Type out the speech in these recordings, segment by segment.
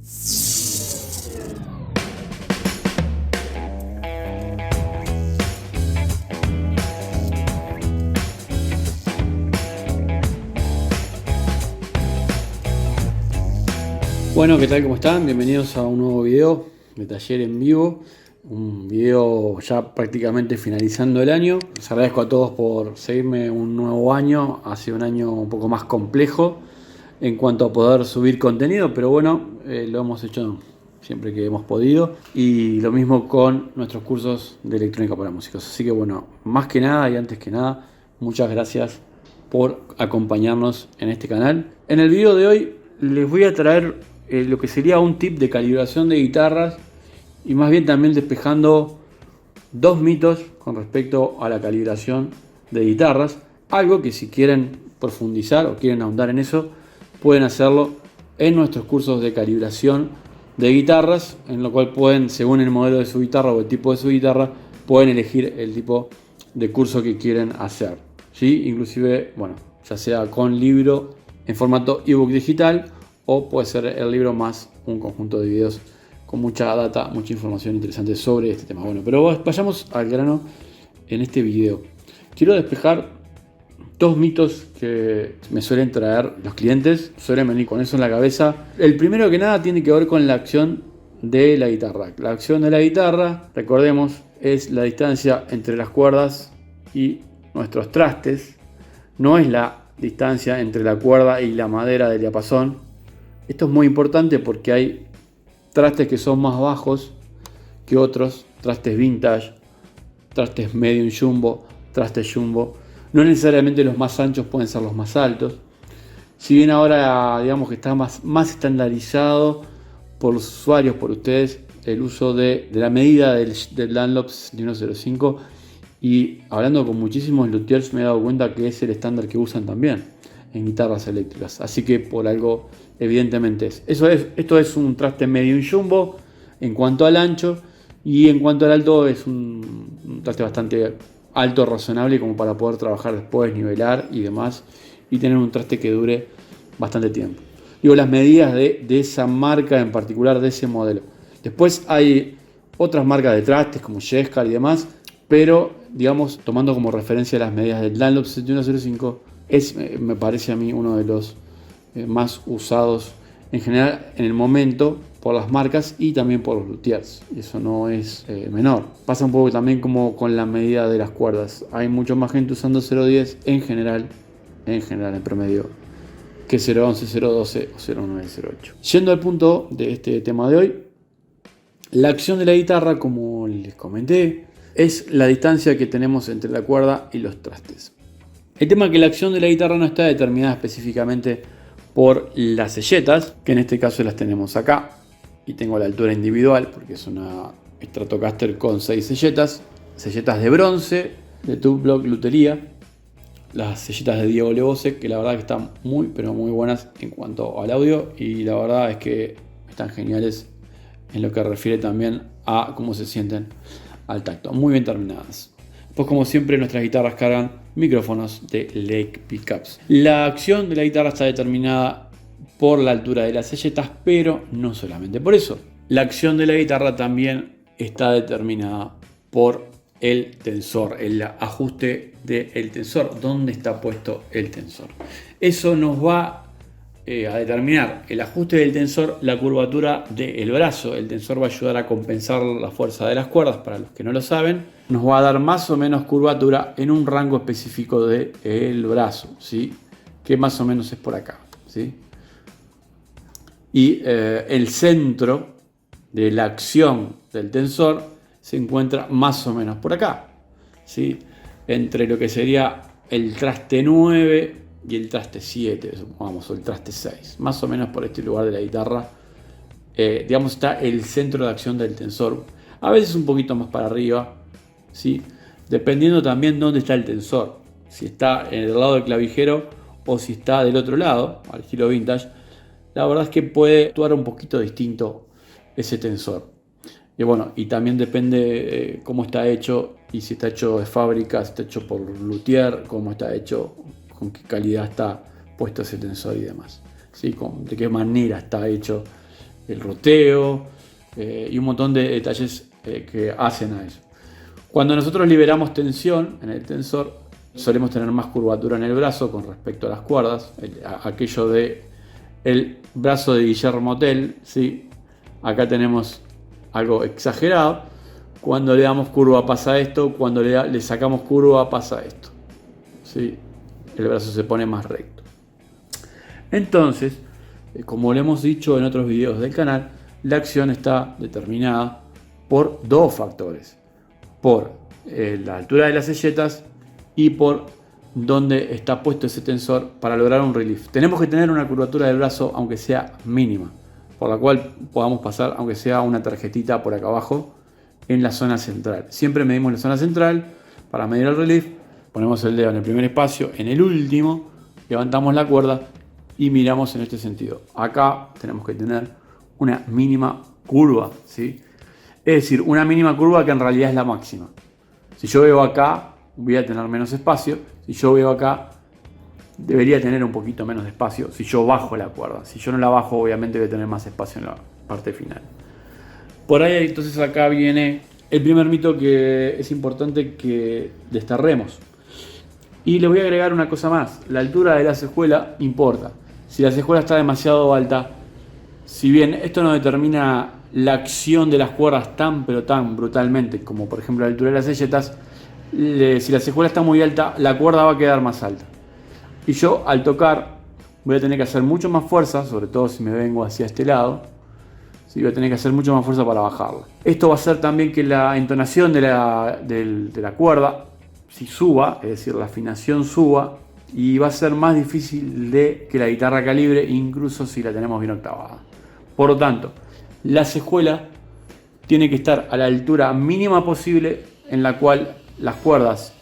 Bueno, ¿qué tal? ¿Cómo están? Bienvenidos a un nuevo video de taller en vivo. Un video ya prácticamente finalizando el año. Les agradezco a todos por seguirme un nuevo año. Ha sido un año un poco más complejo en cuanto a poder subir contenido, pero bueno, lo hemos hecho siempre que hemos podido. Y lo mismo con nuestros cursos de electrónica para músicos. Así que bueno, más que nada y antes que nada, muchas gracias por acompañarnos en este canal. En el video de hoy les voy a traer lo que sería un tip de calibración de guitarras y más bien también despejando dos mitos con respecto a la calibración de guitarras. Algo que si quieren profundizar o quieren ahondar en eso, pueden hacerlo en nuestros cursos de calibración de guitarras, en lo cual pueden, según el modelo de su guitarra o el tipo de su guitarra, pueden elegir el tipo de curso que quieren hacer, ¿sí? Inclusive, bueno, ya sea con libro en formato ebook digital, o puede ser el libro más un conjunto de videos con mucha data, mucha información interesante sobre este tema. Bueno, pero vayamos al grano en este video. Quiero despejar dos mitos que me suelen traer los clientes, suelen venir con eso en la cabeza. El primero que nada tiene que ver con la acción de la guitarra. La acción de la guitarra, recordemos, es la distancia entre las cuerdas y nuestros trastes. No es la distancia entre la cuerda y la madera del diapasón. Esto es muy importante porque hay trastes que son más bajos que otros, trastes vintage, trastes medium jumbo, trastes jumbo. No necesariamente los más anchos pueden ser los más altos. Si bien ahora digamos que está más estandarizado por los usuarios, por ustedes, el uso de la medida del Dunlop 6105, y hablando con muchísimos luthiers me he dado cuenta que es el estándar que usan también en guitarras eléctricas, así que por algo evidentemente esto es un traste medium jumbo en cuanto al ancho, y en cuanto al alto es un traste bastante alto, razonable, como para poder trabajar después, nivelar y demás, y tener un traste que dure bastante tiempo. Digo, las medidas de esa marca en particular, de ese modelo. Después hay otras marcas de trastes como Jescal y demás, pero digamos, tomando como referencia las medidas del Dunlop 7105, me parece a mí uno de los más usados en general en el momento por las marcas y también por los luthiers. Eso no es menor. Pasa un poco también como con la medida de las cuerdas. Hay mucho más gente usando 0.10 en promedio, que 0.11, 0.12 o 0.9, 0.8. Yendo al punto de este tema de hoy, la acción de la guitarra, como les comenté, es la distancia que tenemos entre la cuerda y los trastes. El tema es que la acción de la guitarra no está determinada específicamente por las selletas, que en este caso las tenemos acá, y tengo la altura individual porque es una Stratocaster con 6 selletas de bronce de Tube Block Lutería, las selletas de Diego Lebose, que la verdad que están muy pero muy buenas en cuanto al audio, y la verdad es que están geniales en lo que refiere también a cómo se sienten al tacto, muy bien terminadas. Pues como siempre, nuestras guitarras cargan micrófonos de Lake Pickups. La acción de la guitarra está determinada por la altura de las selletas, pero no solamente por eso. La acción de la guitarra también está determinada por el tensor, el ajuste del tensor, dónde está puesto el tensor. Eso nos va a determinar el ajuste del tensor, la curvatura del brazo. El tensor va a ayudar a compensar la fuerza de las cuerdas, para los que no lo saben. Nos va a dar más o menos curvatura en un rango específico del brazo, ¿sí? Que más o menos es por acá, ¿sí? Y el centro de la acción del tensor se encuentra más o menos por acá, ¿sí? Entre lo que sería el traste 9 y el traste 7, supongamos, o el traste 6, más o menos por este lugar de la guitarra. Digamos, está el centro de acción del tensor, a veces un poquito más para arriba, ¿sí? Dependiendo también dónde está el tensor, si está en el lado del clavijero o si está del otro lado, al estilo vintage. La verdad es que puede actuar un poquito distinto ese tensor. Y bueno, y también depende cómo está hecho, y si está hecho de fábrica, si está hecho por luthier, cómo está hecho, con qué calidad está puesto ese tensor y demás, ¿sí? De qué manera está hecho el roteo y un montón de detalles que hacen a eso. Cuando nosotros liberamos tensión en el tensor, solemos tener más curvatura en el brazo con respecto a las cuerdas. Aquello de el brazo de Guillermo Tell, ¿sí? Acá tenemos algo exagerado. Cuando le damos curva pasa esto, cuando le sacamos curva pasa esto, ¿sí? El brazo se pone más recto. Entonces, como lo hemos dicho en otros videos del canal, la acción está determinada por dos factores: por la altura de las selletas y por dónde está puesto ese tensor para lograr un relief. Tenemos que tener una curvatura del brazo, aunque sea mínima, por la cual podamos pasar, aunque sea una tarjetita por acá abajo, en la zona central. Siempre medimos la zona central para medir el relief. Ponemos el dedo en el primer espacio, en el último, levantamos la cuerda y miramos en este sentido. Acá tenemos que tener una mínima curva, ¿sí? Es decir, una mínima curva que en realidad es la máxima. Si yo veo acá, voy a tener menos espacio. Si yo veo acá, debería tener un poquito menos de espacio. Si yo bajo la cuerda. Si yo no la bajo, obviamente voy a tener más espacio en la parte final. Por ahí, entonces, acá viene el primer mito que es importante que desterremos. Y les voy a agregar una cosa más. La altura de la cejuela importa. Si la cejuela está demasiado alta, si bien esto no determina la acción de las cuerdas tan pero tan brutalmente como por ejemplo la altura de las selletas, si la cejuela está muy alta, la cuerda va a quedar más alta. Y yo al tocar voy a tener que hacer mucho más fuerza, sobre todo si me vengo hacia este lado. Sí, voy a tener que hacer mucho más fuerza para bajarla. Esto va a hacer también que la entonación de la cuerda si suba, es decir, la afinación suba, y va a ser más difícil de que la guitarra calibre, incluso si la tenemos bien octavada. Por lo tanto, la cejuela tiene que estar a la altura mínima posible en la cual las cuerdas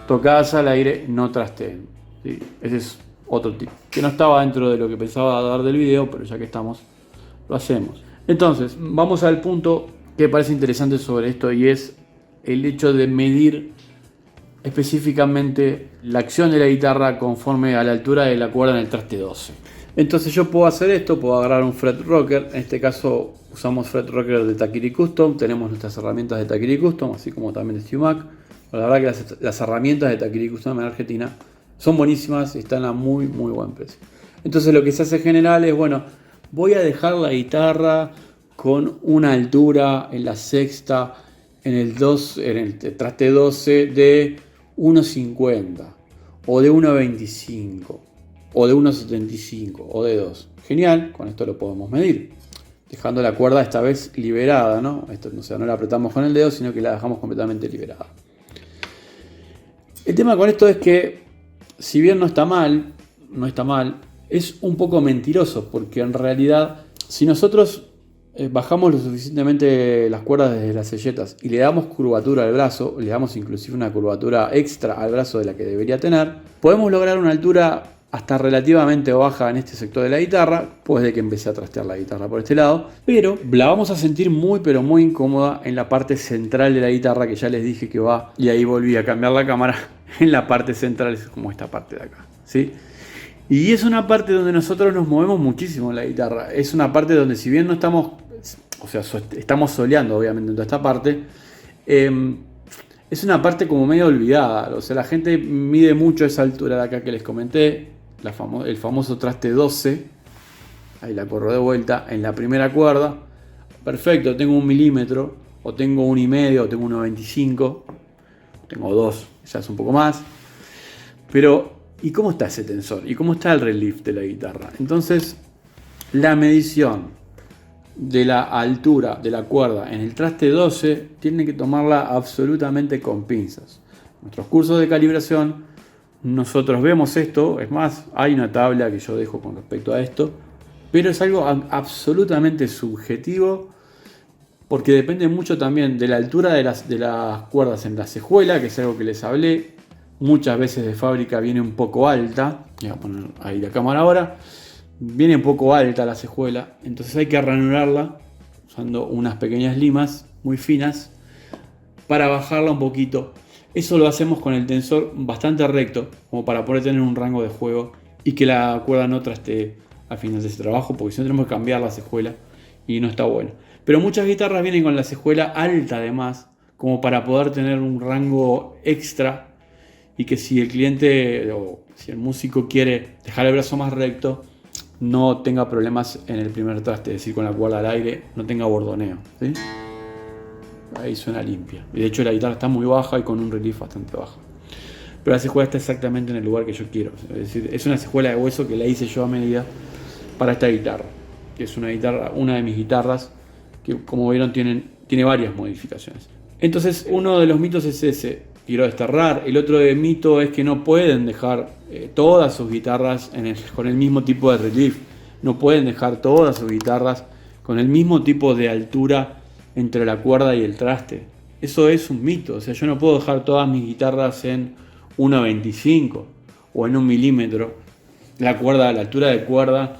tocadas al aire no trasteen, ¿sí? Ese es otro tip, que no estaba dentro de lo que pensaba dar del video, pero ya que estamos, lo hacemos. Entonces, vamos al punto que parece interesante sobre esto, y es el hecho de medir específicamente la acción de la guitarra conforme a la altura de la cuerda en el traste 12. Entonces yo puedo hacer esto, puedo agarrar un fret rocker. En este caso usamos fret rocker de Takiri Custom. Tenemos nuestras herramientas de Takiri Custom, así como también de StewMac. La verdad que las herramientas de Takiri Custom en Argentina son buenísimas y están a muy buen precio. Entonces lo que se hace en general es, bueno, voy a dejar la guitarra con una altura en la sexta, en el traste 12 de 1.50 o de 1.25 o de 1.75 o de 2. Genial, con esto lo podemos medir, dejando la cuerda esta vez liberada, ¿no? Esto, o sea, no la apretamos con el dedo, sino que la dejamos completamente liberada. El tema con esto es que, si bien no está mal, es un poco mentiroso, porque en realidad, si nosotros bajamos lo suficientemente las cuerdas desde las selletas y le damos curvatura al brazo, le damos inclusive una curvatura extra al brazo de la que debería tener, podemos lograr una altura hasta relativamente baja en este sector de la guitarra, pues de que empecé a trastear la guitarra por este lado, pero la vamos a sentir muy incómoda en la parte central de la guitarra, que ya les dije que va, y ahí volví a cambiar la cámara, en la parte central, es como esta parte de acá, ¿sí? Y es una parte donde nosotros nos movemos muchísimo en la guitarra. Es una parte donde, si bien no estamos, o sea, estamos soleando obviamente en toda esta parte, es una parte como medio olvidada. O sea, la gente mide mucho esa altura de acá que les comenté, el famoso traste 12. Ahí la corro de vuelta en la primera cuerda. Perfecto, tengo 1 milímetro, o tengo 1,5, o tengo 1,25, tengo 2, ya es un poco más. Pero ¿y cómo está ese tensor? ¿Y cómo está el relief de la guitarra? Entonces, la medición de la altura de la cuerda en el traste 12 tienen que tomarla absolutamente con pinzas. En nuestros cursos de calibración nosotros vemos esto, es más, hay una tabla que yo dejo con respecto a esto, pero es algo absolutamente subjetivo, porque depende mucho también de la altura de las cuerdas en la cejuela, que es algo que les hablé. Muchas veces de fábrica viene un poco alta, voy a poner ahí la cámara ahora, viene un poco alta la cejuela, entonces hay que ranularla usando unas pequeñas limas muy finas para bajarla un poquito. Eso lo hacemos con el tensor bastante recto, como para poder tener un rango de juego y que la cuerda no trastee al final de ese trabajo, porque si no tenemos que cambiar la cejuela y no está bueno. Pero muchas guitarras vienen con la cejuela alta además, como para poder tener un rango extra y que si el cliente o si el músico quiere dejar el brazo más recto, no tenga problemas en el primer traste, es decir, con la cuerda al aire, no tenga bordoneo, ¿sí? Ahí suena limpia. Y de hecho la guitarra está muy baja y con un relief bastante bajo. Pero la cejuela está exactamente en el lugar que yo quiero. Es decir, es una cejuela de hueso que la hice yo a medida para esta guitarra. Que es una de mis guitarras que, como vieron, tiene varias modificaciones. Entonces, uno de los mitos es ese, quiero desterrar. El otro mito es que no pueden dejar todas sus guitarras con el mismo tipo de relief. No pueden dejar todas sus guitarras con el mismo tipo de altura entre la cuerda y el traste. Eso es un mito. O sea, yo no puedo dejar todas mis guitarras en 1.25 o en 1 milímetro. La altura de cuerda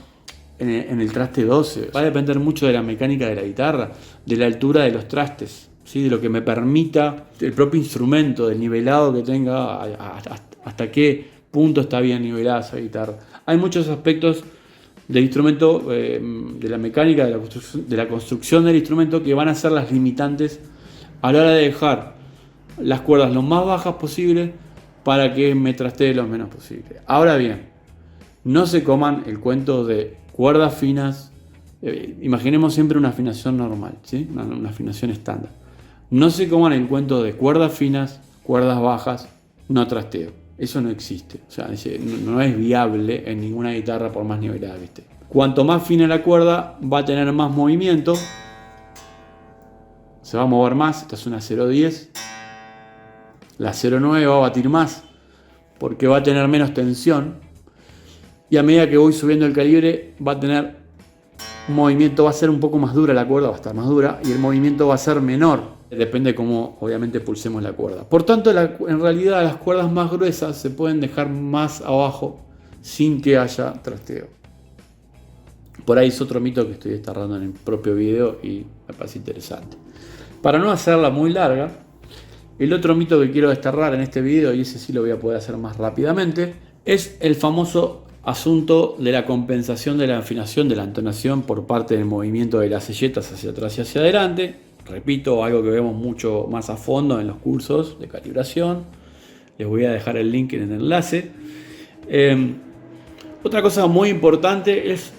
en el traste 12. Va a depender mucho de la mecánica de la guitarra, de la altura de los trastes, ¿sí? De lo que me permita el propio instrumento, del nivelado que tenga, hasta qué punto está bien nivelada esa guitarra. Hay muchos aspectos del instrumento, de la mecánica, de la construcción del instrumento, que van a ser las limitantes a la hora de dejar las cuerdas lo más bajas posible para que me trastee lo menos posible. Ahora bien, no se coman el cuento de cuerdas finas. Imaginemos siempre una afinación normal, ¿sí? Una afinación estándar. No se coman el cuento de cuerdas finas, cuerdas bajas, no trasteo. Eso no existe. O sea, no es viable en ninguna guitarra por más nivelada que esté. Cuanto más fina la cuerda, va a tener más movimiento. Se va a mover más. Esta es una 0.10. La 0.9 va a batir más porque va a tener menos tensión. Y a medida que voy subiendo el calibre, va a tener un movimiento, va a ser un poco más dura la cuerda, va a estar más dura, y el movimiento va a ser menor. Depende de cómo, obviamente, pulsemos la cuerda. Por tanto, en realidad, las cuerdas más gruesas se pueden dejar más abajo sin que haya trasteo. Por ahí es otro mito que estoy desterrando en el propio video y me parece interesante. Para no hacerla muy larga, el otro mito que quiero desterrar en este video, y ese sí lo voy a poder hacer más rápidamente, es el famoso asunto de la compensación de la afinación, de la entonación por parte del movimiento de las selletas hacia atrás y hacia adelante. Repito, algo que vemos mucho más a fondo en los cursos de calibración. Les voy a dejar el link en el enlace. Otra cosa muy importante es,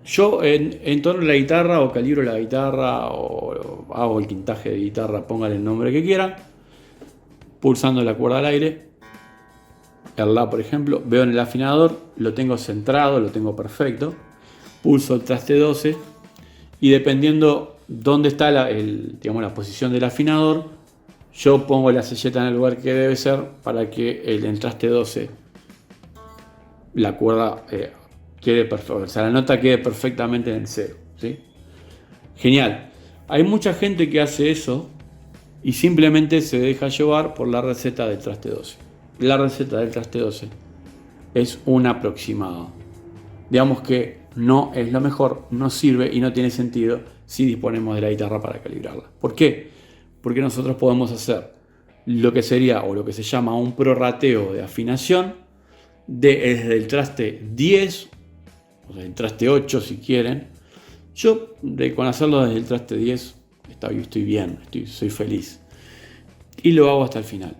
yo entono la guitarra o calibro la guitarra o hago el quintaje de guitarra, póngale el nombre que quieran, pulsando la cuerda al aire. El La, por ejemplo, veo en el afinador, lo tengo centrado, lo tengo perfecto. Pulso el traste 12 y dependiendo dónde está la posición del afinador, yo pongo la selleta en el lugar que debe ser para que el traste 12, la cuerda quede perfecta, o sea, la nota quede perfectamente en el cero, ¿sí? Genial. Hay mucha gente que hace eso y simplemente se deja llevar por la receta del traste 12. La receta del traste 12 es un aproximado. Digamos que no es lo mejor, no sirve y no tiene sentido si disponemos de la guitarra para calibrarla. ¿Por qué? Porque nosotros podemos hacer lo que sería o lo que se llama un prorrateo de afinación desde el traste 10 o del traste 8 si quieren. Yo con hacerlo desde el traste 10 estoy bien, soy feliz y lo hago hasta el final.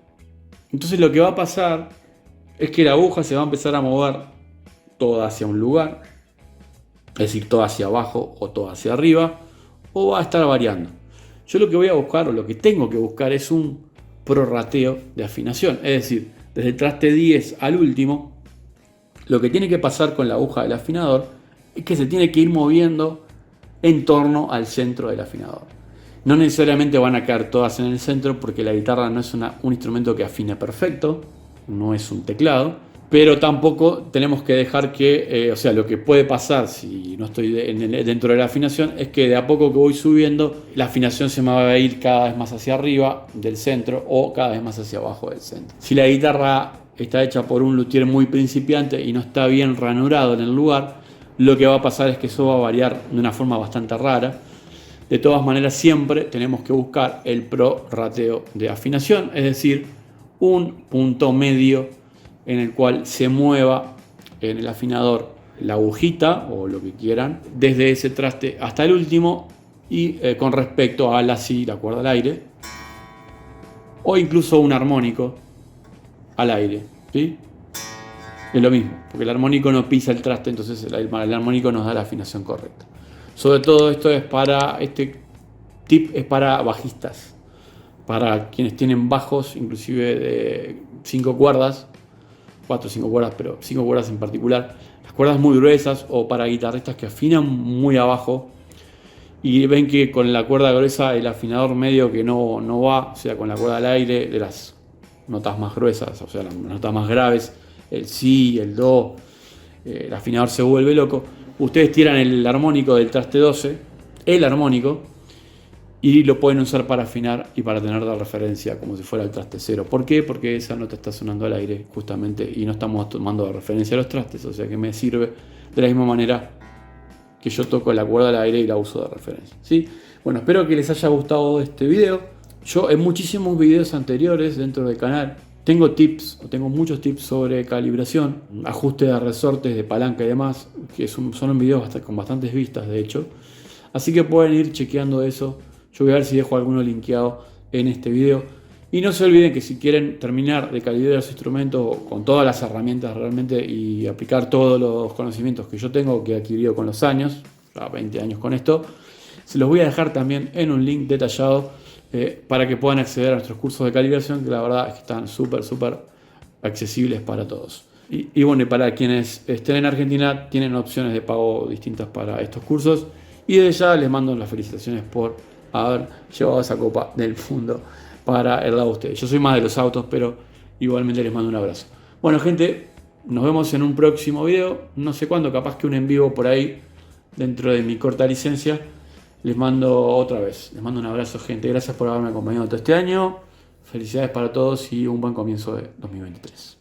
Entonces lo que va a pasar es que la aguja se va a empezar a mover toda hacia un lugar, es decir, toda hacia abajo o toda hacia arriba, o va a estar variando. Yo lo que voy a buscar o lo que tengo que buscar es un prorrateo de afinación, es decir, desde el traste 10 al último, lo que tiene que pasar con la aguja del afinador es que se tiene que ir moviendo en torno al centro del afinador. No necesariamente van a caer todas en el centro porque la guitarra no es un instrumento que afine perfecto, no es un teclado, pero tampoco tenemos que dejar que, lo que puede pasar si no estoy dentro de la afinación es que de a poco que voy subiendo, la afinación se me va a ir cada vez más hacia arriba del centro o cada vez más hacia abajo del centro. Si la guitarra está hecha por un luthier muy principiante y no está bien ranurado en el lugar, lo que va a pasar es que eso va a variar de una forma bastante rara. De todas maneras, siempre tenemos que buscar el prorrateo de afinación, es decir, un punto medio en el cual se mueva en el afinador la agujita o lo que quieran desde ese traste hasta el último, y con respecto a la cuerda al aire, o incluso un armónico al aire, ¿sí? Es lo mismo, porque el armónico no pisa el traste, entonces el armónico nos da la afinación correcta. Sobre todo este tip es para bajistas, para quienes tienen bajos, inclusive de 5 cuerdas, 4 o 5 cuerdas, pero 5 cuerdas en particular, las cuerdas muy gruesas, o para guitarristas que afinan muy abajo y ven que con la cuerda gruesa el afinador medio que no va, o sea, con la cuerda al aire de las notas más gruesas, o sea, las notas más graves, el si, el do, el afinador se vuelve loco. Ustedes tiran el armónico del traste 12, el armónico, y lo pueden usar para afinar y para tener de referencia como si fuera el traste 0. ¿Por qué? Porque esa nota está sonando al aire justamente y no estamos tomando de referencia los trastes, o sea que me sirve de la misma manera que yo toco la cuerda al aire y la uso de referencia, ¿sí? Bueno, espero que les haya gustado este video. Yo en muchísimos videos anteriores dentro del canal tengo muchos tips sobre calibración, ajuste de resortes, de palanca y demás, que son videos con bastantes vistas de hecho. Así que pueden ir chequeando eso. Yo voy a ver si dejo alguno linkeado en este video. Y no se olviden que si quieren terminar de calibrar los instrumentos con todas las herramientas realmente y aplicar todos los conocimientos que yo tengo, que he adquirido con los años, ya 20 años con esto, se los voy a dejar también en un link detallado para que puedan acceder a nuestros cursos de calibración, que la verdad es que están súper accesibles para todos. Y bueno, para quienes estén en Argentina tienen opciones de pago distintas para estos cursos. Y desde ya les mando las felicitaciones por haber llevado esa Copa del Mundo para el lado de ustedes. Yo soy más de los autos, pero igualmente les mando un abrazo. Bueno, gente, nos vemos en un próximo video. No sé cuándo, capaz que un en vivo por ahí dentro de mi corta licencia. Les mando otra vez. Les mando un abrazo, gente. Gracias por haberme acompañado todo este año. Felicidades para todos y un buen comienzo de 2023.